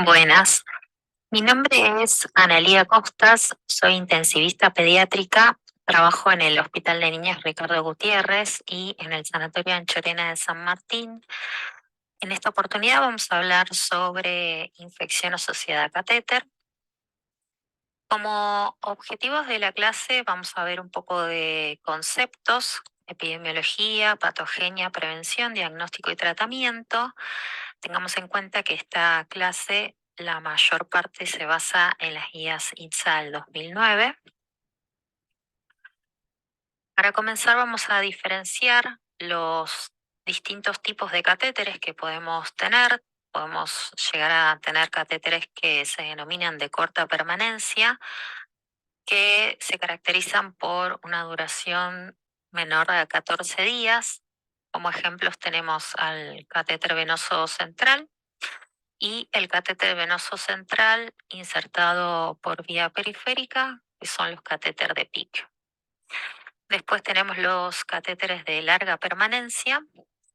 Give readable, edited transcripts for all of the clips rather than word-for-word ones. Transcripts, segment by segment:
Buenas, mi nombre es Analía Costas, soy intensivista pediátrica, trabajo en el Hospital de Niñas Ricardo Gutiérrez y en el Sanatorio Anchorena de San Martín. En esta oportunidad vamos a hablar sobre infección asociada a catéter. Como objetivos de la clase vamos a ver un poco de conceptos, epidemiología, patogenia, prevención, diagnóstico y tratamiento. Tengamos en cuenta que esta clase, la mayor parte se basa en las guías ITSA del 2009. Para comenzar vamos a diferenciar los distintos tipos de catéteres que podemos tener. Podemos llegar a tener catéteres que se denominan de corta permanencia, que se caracterizan por una duración menor a 14 días. Como ejemplos tenemos al catéter venoso central y el catéter venoso central insertado por vía periférica, que son los catéteres de PIC. Después tenemos los catéteres de larga permanencia,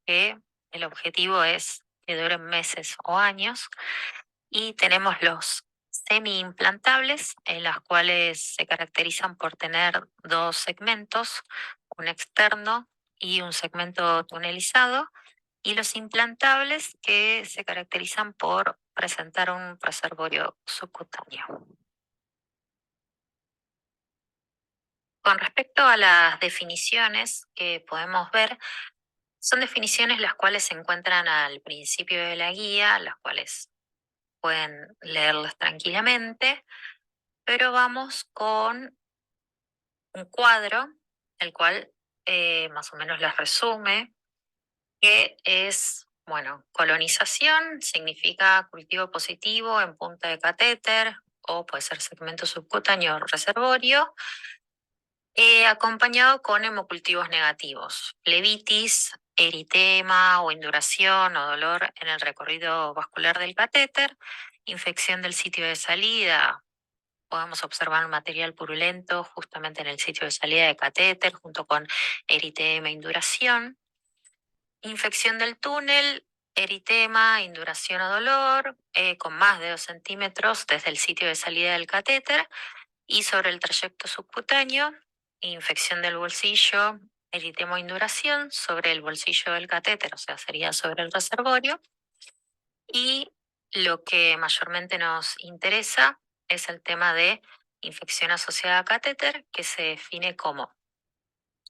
que el objetivo es que duren meses o años. Y tenemos los semi-implantables, en las cuales se caracterizan por tener dos segmentos, un externo y un segmento tunelizado, y los implantables que se caracterizan por presentar un reservorio subcutáneo. Con respecto a las definiciones que podemos ver, son definiciones las cuales se encuentran al principio de la guía, las cuales pueden leerlas tranquilamente, pero vamos con un cuadro, el cual más o menos las resume, que es, bueno, colonización significa cultivo positivo en punta de catéter o puede ser segmento subcutáneo reservorio, acompañado con hemocultivos negativos, plebitis, eritema o induración o dolor en el recorrido vascular del catéter, infección del sitio de salida. Podemos observar un material purulento justamente en el sitio de salida de catéter junto con eritema e induración. Infección del túnel, eritema, induración o dolor, con más de 2 centímetros desde el sitio de salida del catéter y sobre el trayecto subcutáneo, infección del bolsillo, eritema o induración sobre el bolsillo del catéter, o sea, sería sobre el reservorio. Y lo que mayormente nos interesa es el tema de infección asociada a catéter, que se define como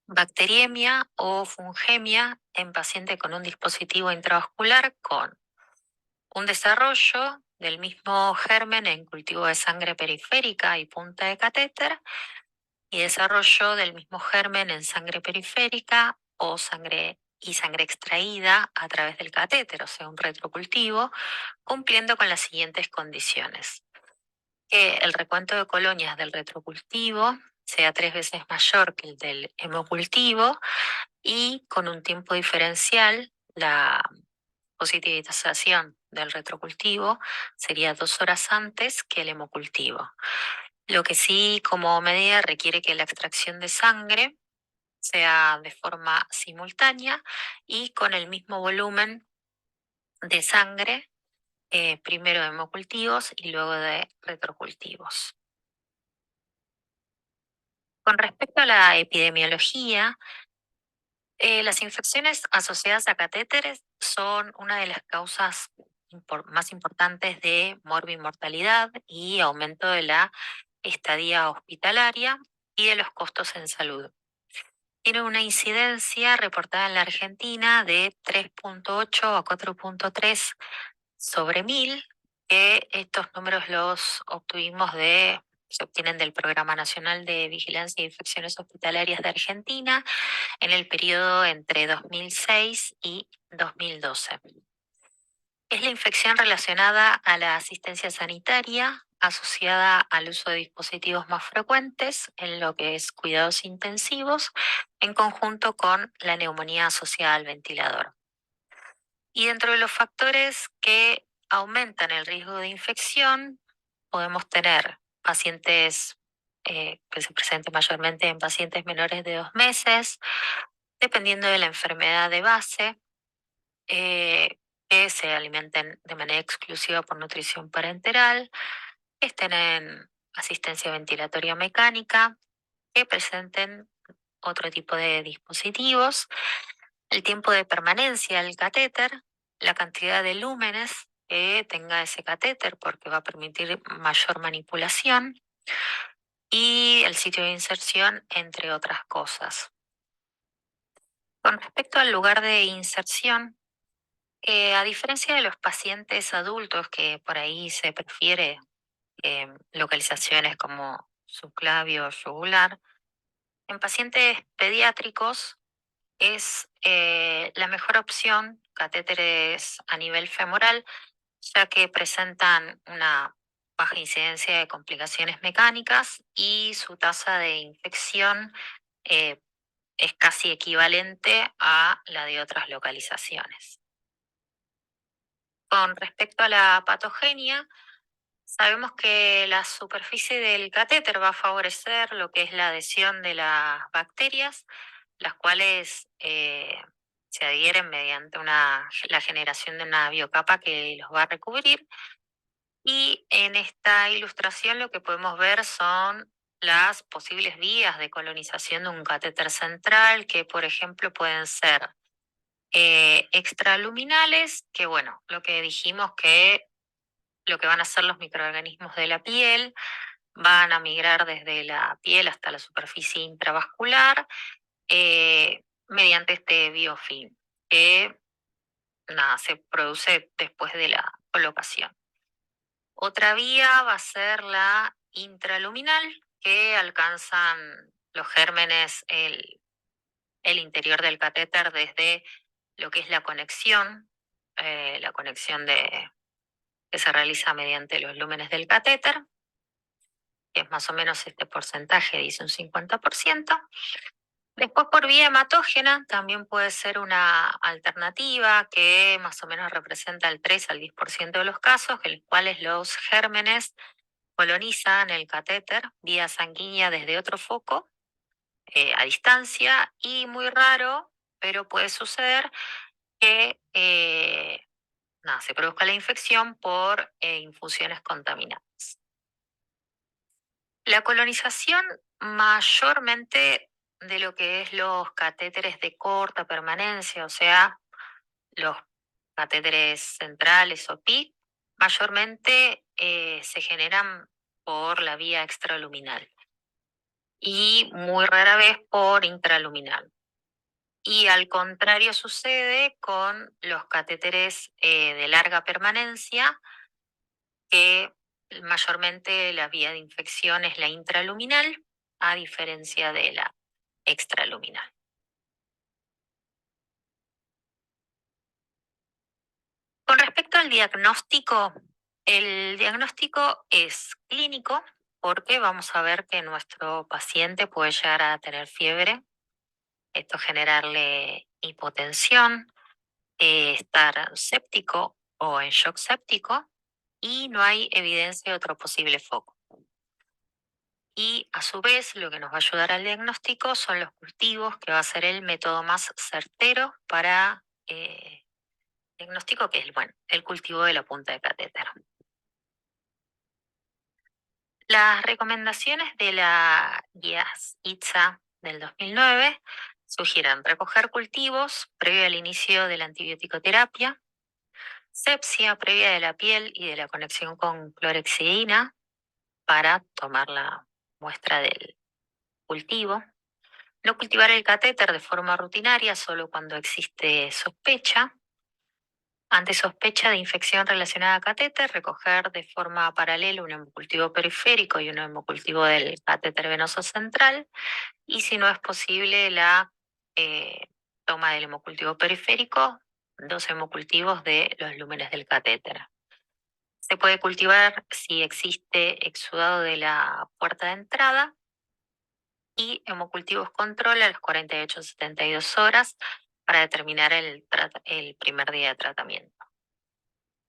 bacteriemia o fungemia en paciente con un dispositivo intravascular con un desarrollo del mismo germen en cultivo de sangre periférica y punta de catéter y desarrollo del mismo germen en sangre periférica o sangre extraída a través del catéter, o sea, un retrocultivo, cumpliendo con las siguientes condiciones: que el recuento de colonias del retrocultivo sea 3 veces mayor que el del hemocultivo y con un tiempo diferencial, la positivización del retrocultivo sería 2 horas antes que el hemocultivo. Lo que sí, como medida, requiere que la extracción de sangre sea de forma simultánea y con el mismo volumen de sangre, primero de hemocultivos y luego de retrocultivos. Con respecto a la epidemiología, las infecciones asociadas a catéteres son una de las causas más importantes de morbimortalidad y aumento de la estadía hospitalaria y de los costos en salud. Tiene una incidencia reportada en la Argentina de 3,8 a 4,3 sobre 1000, que estos números los obtuvimos se obtienen del Programa Nacional de Vigilancia de Infecciones Hospitalarias de Argentina en el periodo entre 2006 y 2012. Es la infección relacionada a la asistencia sanitaria asociada al uso de dispositivos más frecuentes en lo que es cuidados intensivos, en conjunto con la neumonía asociada al ventilador. Y dentro de los factores que aumentan el riesgo de infección, podemos tener pacientes que se presenten mayormente en pacientes menores de 2 meses, dependiendo de la enfermedad de base, que se alimenten de manera exclusiva por nutrición parenteral, que estén en asistencia ventilatoria mecánica, que presenten otro tipo de dispositivos, el tiempo de permanencia del catéter, la cantidad de lúmenes que tenga ese catéter porque va a permitir mayor manipulación y el sitio de inserción, entre otras cosas. Con respecto al lugar de inserción, a diferencia de los pacientes adultos que por ahí se prefiere localizaciones como subclavio o yugular, en pacientes pediátricos es la mejor opción catéteres a nivel femoral, ya que presentan una baja incidencia de complicaciones mecánicas y su tasa de infección eh, es casi equivalente a la de otras localizaciones. Con respecto a la patogenia, sabemos que la superficie del catéter va a favorecer lo que es la adhesión de las bacterias, las cuales se adhieren mediante la generación de una biocapa que los va a recubrir. Y en esta ilustración lo que podemos ver son las posibles vías de colonización de un catéter central, que por ejemplo pueden ser extraluminales, que bueno, lo que dijimos que lo que van a hacer los microorganismos de la piel, van a migrar desde la piel hasta la superficie intravascular mediante este biofilm, que nada, se produce después de la colocación. Otra vía va a ser la intraluminal, que alcanzan los gérmenes el interior del catéter desde lo que es la conexión que se realiza mediante los lúmenes del catéter, que es más o menos este porcentaje, dice un 50%. Después, por vía hematógena, también puede ser una alternativa que más o menos representa el 3 al 10% de los casos, en los cuales los gérmenes colonizan el catéter vía sanguínea desde otro foco a distancia, y muy raro, pero puede suceder que se produzca la infección por infusiones contaminadas. La colonización mayormente de lo que es los catéteres de corta permanencia, o sea, los catéteres centrales o PIC, mayormente se generan por la vía extraluminal y muy rara vez por intraluminal. Y al contrario sucede con los catéteres de larga permanencia, que mayormente la vía de infección es la intraluminal, a diferencia de la extraluminal. Con respecto al diagnóstico, el diagnóstico es clínico porque vamos a ver que nuestro paciente puede llegar a tener fiebre, esto generarle hipotensión, estar séptico o en shock séptico, y no hay evidencia de otro posible foco. Y a su vez lo que nos va a ayudar al diagnóstico son los cultivos, que va a ser el método más certero para diagnóstico, que es el cultivo de la punta de catéter. Las recomendaciones de la guía ITSA del 2009 sugieren recoger cultivos previo al inicio de la antibioticoterapia, sepsia previa de la piel y de la conexión con clorexidina para tomar la muestra del cultivo, no cultivar el catéter de forma rutinaria solo cuando existe sospecha. Ante sospecha de infección relacionada a catéter, recoger de forma paralela un hemocultivo periférico y un hemocultivo del catéter venoso central. Y si no es posible la eh, toma del hemocultivo periférico, 2 hemocultivos de los lúmenes del catéter. Se puede cultivar si existe exudado de la puerta de entrada, y hemocultivos control a las 48 a 72 horas para determinar el primer día de tratamiento.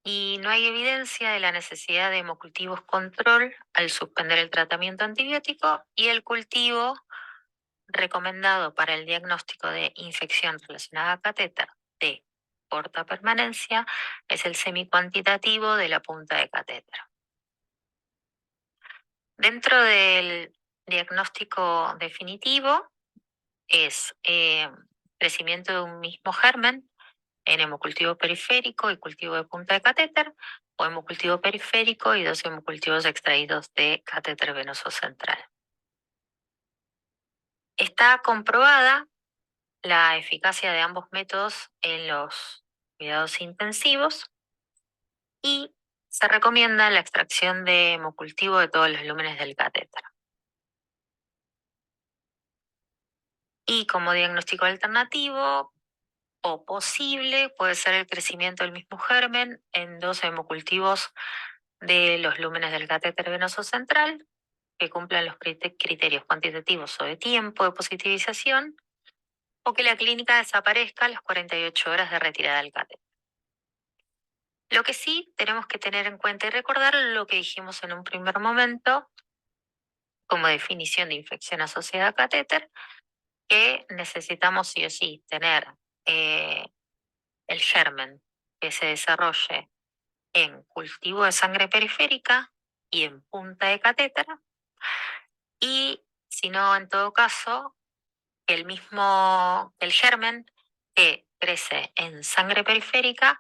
Y no hay evidencia de la necesidad de hemocultivos control al suspender el tratamiento antibiótico, y el cultivo recomendado para el diagnóstico de infección relacionada a catéter de corta permanencia es el semicuantitativo de la punta de catéter. Dentro del diagnóstico definitivo es crecimiento de un mismo germen en hemocultivo periférico y cultivo de punta de catéter, o hemocultivo periférico y 2 hemocultivos extraídos de catéter venoso central. Está comprobada la eficacia de ambos métodos en los cuidados intensivos y se recomienda la extracción de hemocultivo de todos los lúmenes del catéter. Y como diagnóstico alternativo o posible puede ser el crecimiento del mismo germen en 2 hemocultivos de los lúmenes del catéter venoso central que cumplan los criterios cuantitativos o de tiempo de positivización, o que la clínica desaparezca a las 48 horas de retirada del catéter. Lo que sí tenemos que tener en cuenta y recordar lo que dijimos en un primer momento como definición de infección asociada a catéter, que necesitamos sí o sí tener el germen que se desarrolle en cultivo de sangre periférica y en punta de catéter, y si no, en todo caso, el germen que crece en sangre periférica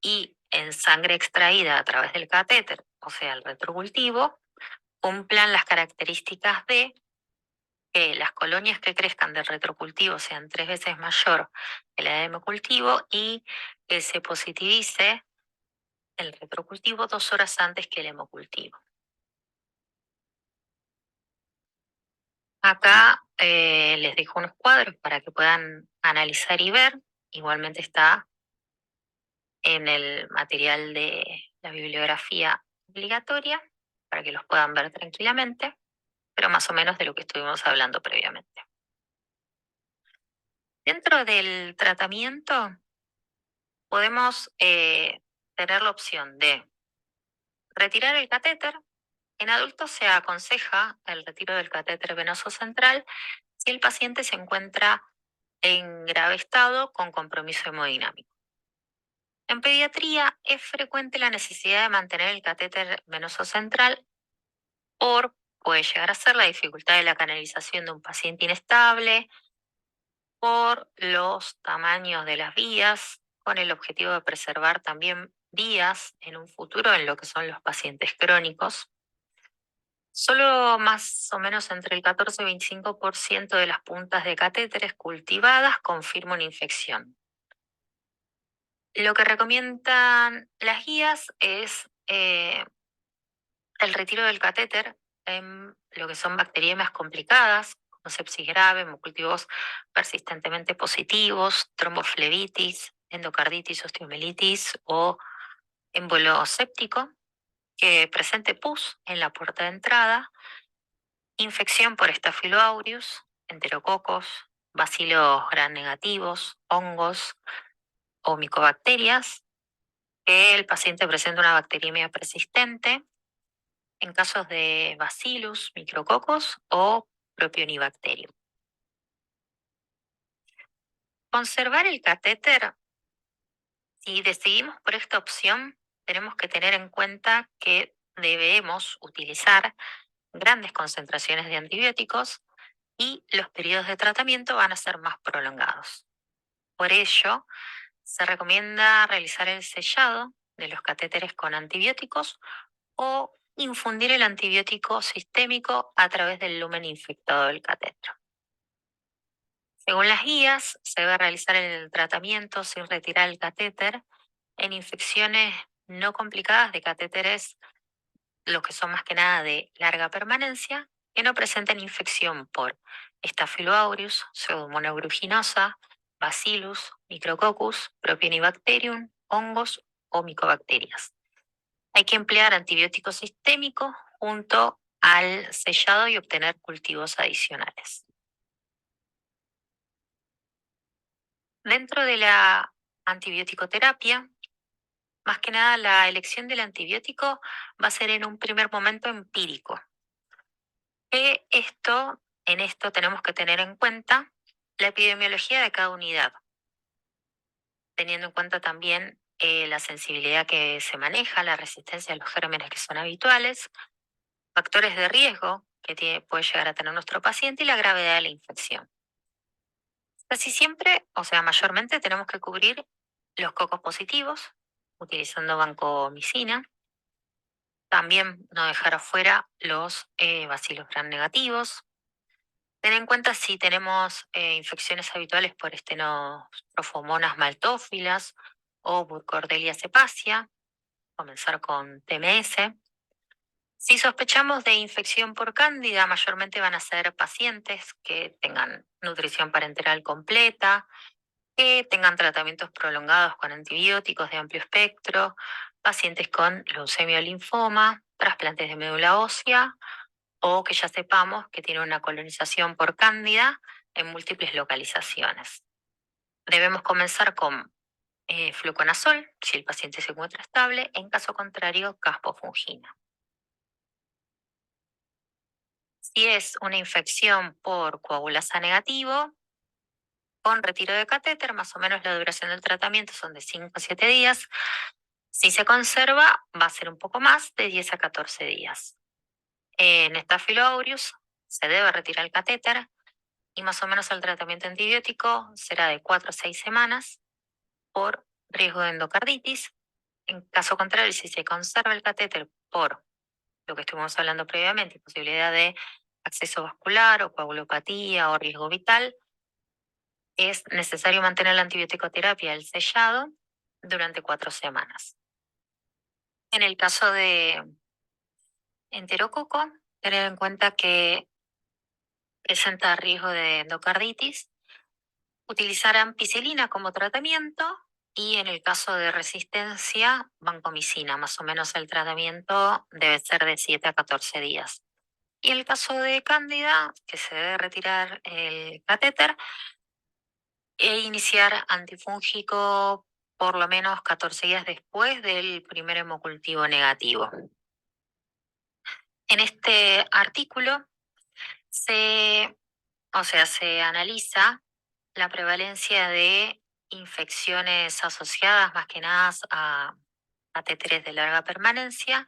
y en sangre extraída a través del catéter, o sea, el retrocultivo, cumplan las características de que las colonias que crezcan del retrocultivo sean 3 veces mayor que la de hemocultivo y que se positivice el retrocultivo 2 horas antes que el hemocultivo. Acá les dejo unos cuadros para que puedan analizar y ver. Igualmente está en el material de la bibliografía obligatoria para que los puedan ver tranquilamente, pero más o menos de lo que estuvimos hablando previamente. Dentro del tratamiento podemos tener la opción de retirar el catéter. En adultos se aconseja el retiro del catéter venoso central si el paciente se encuentra en grave estado con compromiso hemodinámico. En pediatría es frecuente la necesidad de mantener el catéter venoso central puede llegar a ser la dificultad de la canalización de un paciente inestable, por los tamaños de las vías, con el objetivo de preservar también vías en un futuro en lo que son los pacientes crónicos. Solo más o menos entre el 14 y 25% de las puntas de catéteres cultivadas confirma una infección. Lo que recomiendan las guías es el retiro del catéter en lo que son bacteriemias complicadas, como sepsis grave, hemocultivos persistentemente positivos, tromboflebitis, endocarditis, osteomelitis o émbolo séptico, que presente pus en la puerta de entrada, infección por Staphylo aureus, enterococos, bacilos gram negativos, hongos o micobacterias, que el paciente presenta una bacteriemia persistente, en casos de Bacillus, micrococos o Propionibacterium. Conservar el catéter, si decidimos por esta opción, tenemos que tener en cuenta que debemos utilizar grandes concentraciones de antibióticos y los periodos de tratamiento van a ser más prolongados. Por ello, se recomienda realizar el sellado de los catéteres con antibióticos o infundir el antibiótico sistémico a través del lumen infectado del catéter. Según las guías, se debe realizar el tratamiento sin retirar el catéter en infecciones no complicadas de catéteres, los que son más que nada de larga permanencia, que no presenten infección por Staphylo aureus, Pseudomonas aeruginosa, Bacillus, Micrococcus, Propionibacterium, hongos o micobacterias. Hay que emplear antibiótico sistémico junto al sellado y obtener cultivos adicionales. Dentro de la antibiótico-terapia, más que nada la elección del antibiótico va a ser en un primer momento empírico. En esto tenemos que tener en cuenta la epidemiología de cada unidad. teniendo en cuenta también la sensibilidad que se maneja, la resistencia a los gérmenes que son habituales, factores de riesgo que puede llegar a tener nuestro paciente y la gravedad de la infección. Casi siempre, o sea, mayormente tenemos que cubrir los cocos positivos utilizando vancomicina. También no dejar afuera los bacilos gram negativos. Ten en cuenta si tenemos infecciones habituales por Stenotrofomonas maltófilas o Burkholderia cepacia. Comenzar con TMS. Si sospechamos de infección por cándida, mayormente van a ser pacientes que tengan nutrición parenteral completa, que tengan tratamientos prolongados con antibióticos de amplio espectro, pacientes con leucemia o linfoma, trasplantes de médula ósea o que ya sepamos que tiene una colonización por cándida en múltiples localizaciones. Debemos comenzar con fluconazol si el paciente se encuentra estable, en caso contrario, caspofungina. Si es una infección por coagulasa negativo, con retiro de catéter, más o menos la duración del tratamiento son de 5 a 7 días. Si se conserva, va a ser un poco más, de 10 a 14 días. En Staphylo aureus se debe retirar el catéter y más o menos el tratamiento antibiótico será de 4 a 6 semanas por riesgo de endocarditis. En caso contrario, si se conserva el catéter por lo que estuvimos hablando previamente, posibilidad de acceso vascular o coagulopatía o riesgo vital, es necesario mantener la antibiótico-terapia, el sellado, durante 4 semanas. En el caso de enterococo, tener en cuenta que presenta riesgo de endocarditis, utilizar ampicilina como tratamiento y en el caso de resistencia, vancomicina. Más o menos el tratamiento debe ser de 7 a 14 días. Y en el caso de cándida, que se debe retirar el catéter e iniciar antifúngico por lo menos 14 días después del primer hemocultivo negativo. En este artículo se analiza la prevalencia de infecciones asociadas más que nada a catéteres de larga permanencia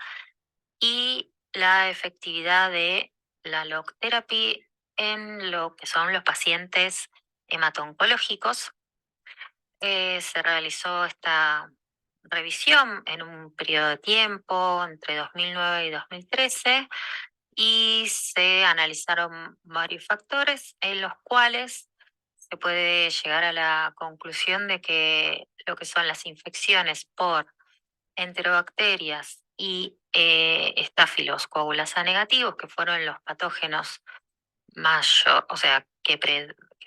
y la efectividad de la LOC therapy en lo que son los pacientes hemato-oncológicos. Se realizó esta revisión en un periodo de tiempo entre 2009 y 2013 y se analizaron varios factores en los cuales se puede llegar a la conclusión de que lo que son las infecciones por enterobacterias y estáfilos coagulasa negativos, que fueron los patógenos o sea, que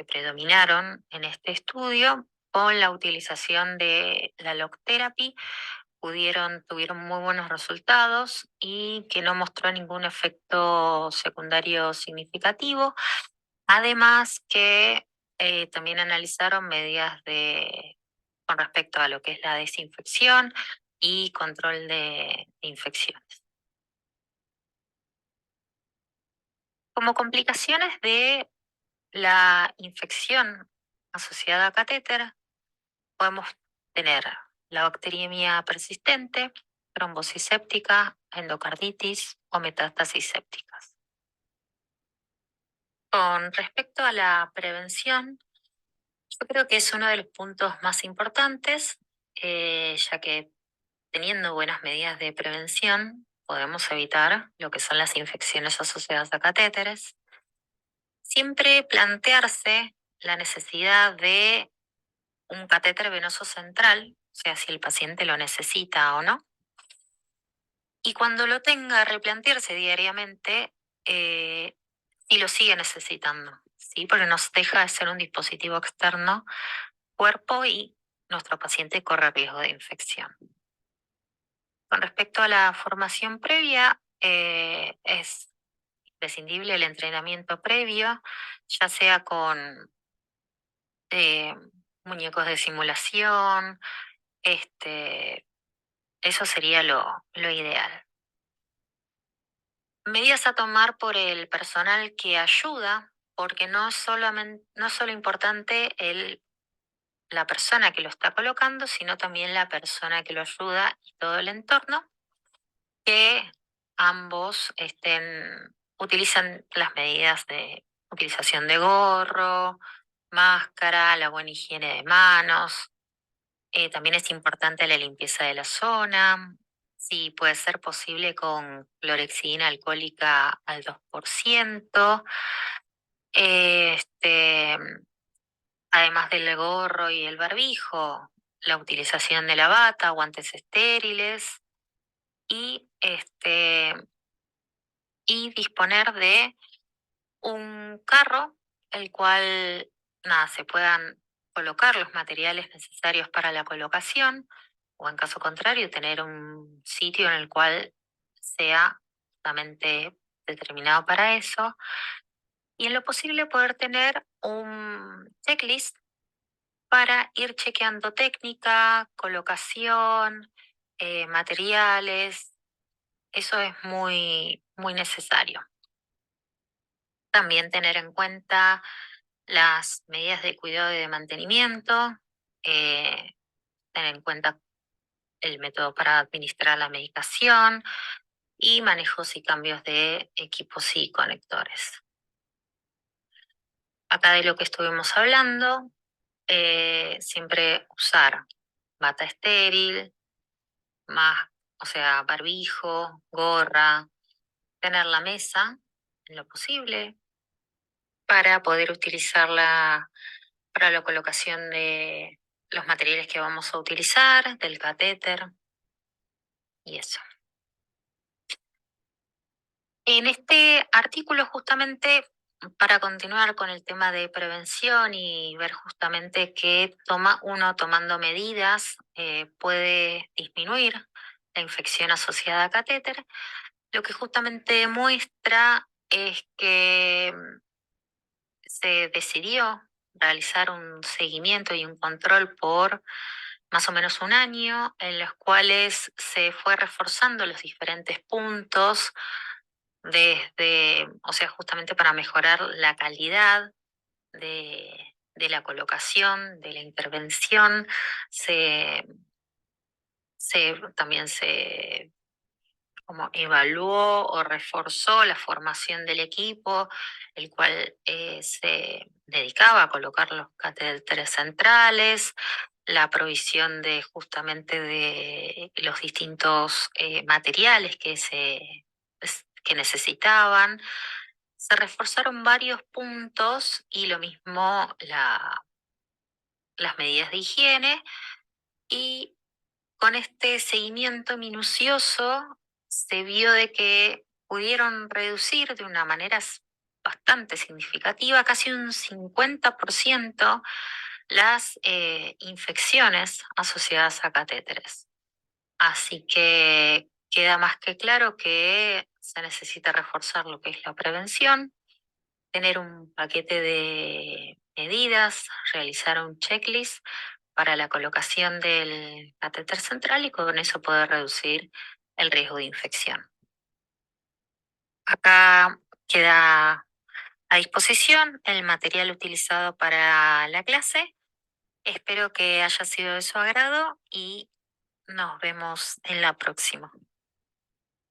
predominaron en este estudio, con la utilización de la LOC therapy, tuvieron muy buenos resultados y que no mostró ningún efecto secundario significativo. Además que también analizaron medidas con respecto a lo que es la desinfección y control de infecciones. Como complicaciones de la infección asociada a catéter, podemos tener la bacteriemia persistente, trombosis séptica, endocarditis o metástasis sépticas. Con respecto a la prevención, yo creo que es uno de los puntos más importantes, ya que teniendo buenas medidas de prevención, podemos evitar lo que son las infecciones asociadas a catéteres. Siempre plantearse la necesidad de un catéter venoso central, o sea, si el paciente lo necesita o no. Y cuando lo tenga, replantearse diariamente si lo sigue necesitando, ¿sí? Porque nos deja de ser un dispositivo externo, cuerpo y nuestro paciente corre riesgo de infección. Con respecto a la formación previa, es imprescindible el entrenamiento previo, ya sea con eh, muñecos de simulación, eso sería lo ideal. Medidas a tomar por el personal que ayuda, porque no es solo importante el la persona que lo está colocando, sino también la persona que lo ayuda y todo el entorno, que ambos utilizan las medidas de utilización de gorro, máscara, la buena higiene de manos. También es importante la limpieza de la zona. Si puede ser posible con clorexidina alcohólica al 2%. Este, además del gorro y el barbijo, la utilización de la bata, guantes estériles y, y disponer de un carro, el cual, nada, se puedan colocar los materiales necesarios para la colocación, o en caso contrario, tener un sitio en el cual sea justamente determinado para eso, y en lo posible poder tener un checklist para ir chequeando técnica, colocación, materiales. Eso es muy, muy necesario. También tener en cuenta las medidas de cuidado y de mantenimiento, eh, tener en cuenta el método para administrar la medicación y manejos y cambios de equipos y conectores. Acá de lo que estuvimos hablando, siempre usar bata estéril, más, o sea, barbijo, gorra, tener la mesa en lo posible para poder utilizarla para la colocación de los materiales que vamos a utilizar, del catéter y eso. En este artículo justamente, para continuar con el tema de prevención y ver justamente que uno tomando medidas puede disminuir la infección asociada a catéter, lo que justamente muestra es que se decidió realizar un seguimiento y un control por más o menos un año, en los cuales se fue reforzando los diferentes puntos desde, o sea, justamente para mejorar la calidad de la colocación, de la intervención, también se como evaluó o reforzó la formación del equipo, el cual se dedicaba a colocar los catéteres centrales, la provisión de justamente de los distintos materiales que necesitaban. Se reforzaron varios puntos y lo mismo las medidas de higiene, y con este seguimiento minucioso se vio de que pudieron reducir de una manera bastante significativa, casi un 50%, las infecciones asociadas a catéteres. Así que queda más que claro que se necesita reforzar lo que es la prevención, tener un paquete de medidas, realizar un checklist para la colocación del catéter central y con eso poder reducir el riesgo de infección. Acá queda a disposición el material utilizado para la clase. Espero que haya sido de su agrado y nos vemos en la próxima.